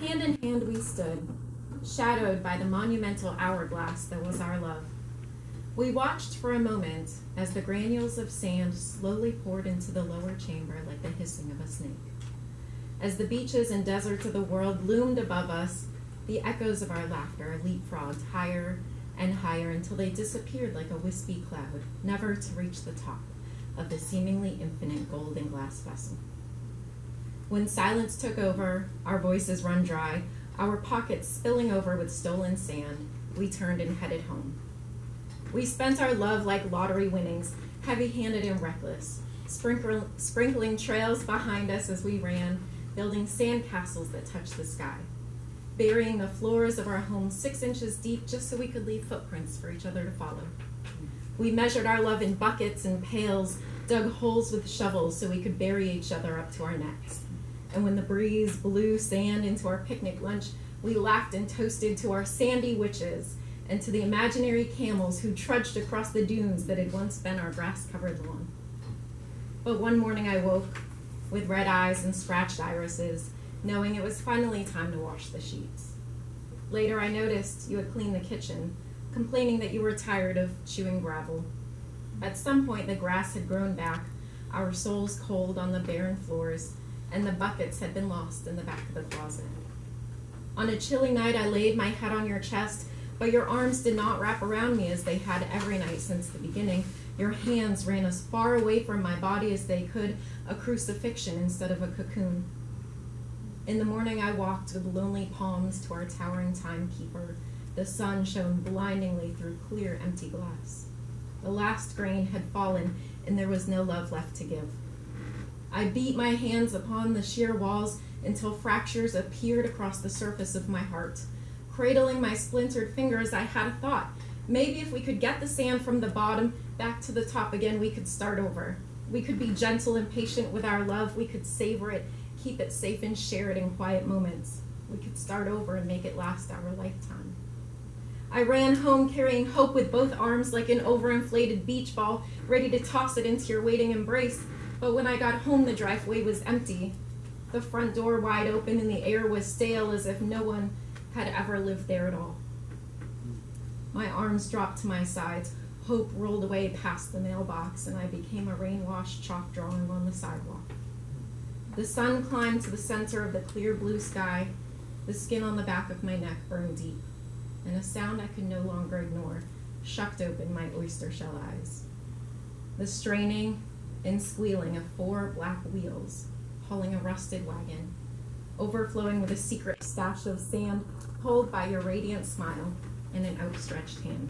Hand in hand we stood, shadowed by the monumental hourglass that was our love. We watched for a moment as the granules of sand slowly poured into the lower chamber like the hissing of a snake. As the beaches and deserts of the world loomed above us, the echoes of our laughter leapfrogged higher and higher until they disappeared like a wispy cloud, never to reach the top of the seemingly infinite golden glass vessel. When silence took over, our voices run dry, our pockets spilling over with stolen sand, we turned and headed home. We spent our love like lottery winnings, heavy-handed and reckless, sprinkling trails behind us as we ran, building sand castles that touched the sky, burying the floors of our home 6 inches deep just so we could leave footprints for each other to follow. We measured our love in buckets and pails, dug holes with shovels so we could bury each other up to our necks. And when the breeze blew sand into our picnic lunch, we laughed and toasted to our sandy witches and to the imaginary camels who trudged across the dunes that had once been our grass-covered lawn. But one morning I woke with red eyes and scratched irises, knowing it was finally time to wash the sheets. Later I noticed you had cleaned the kitchen, complaining that you were tired of chewing gravel. At some point the grass had grown back, our souls cold on the barren floors, and the buckets had been lost in the back of the closet. On a chilly night I laid my head on your chest, but your arms did not wrap around me as they had every night since the beginning. Your hands ran as far away from my body as they could, a crucifixion instead of a cocoon. In the morning I walked with lonely palms to our towering timekeeper. The sun shone blindingly through clear, empty glass. The last grain had fallen, and there was no love left to give. I beat my hands upon the sheer walls until fractures appeared across the surface of my heart. Cradling my splintered fingers, I had a thought. Maybe if we could get the sand from the bottom back to the top again, we could start over. We could be gentle and patient with our love. We could savor it, keep it safe, and share it in quiet moments. We could start over and make it last our lifetime. I ran home carrying hope with both arms like an overinflated beach ball, ready to toss it into your waiting embrace. But when I got home, the driveway was empty. The front door wide open and the air was stale as if no one had ever lived there at all. My arms dropped to my sides. Hope rolled away past the mailbox, and I became a rain-washed chalk drawing on the sidewalk. The sun climbed to the center of the clear blue sky. The skin on the back of my neck burned deep, and a sound I could no longer ignore shucked open my oyster shell eyes. The straining and squealing of 4 black wheels hauling a rusted wagon, overflowing with a secret stash of sand pulled by your radiant smile and an outstretched hand.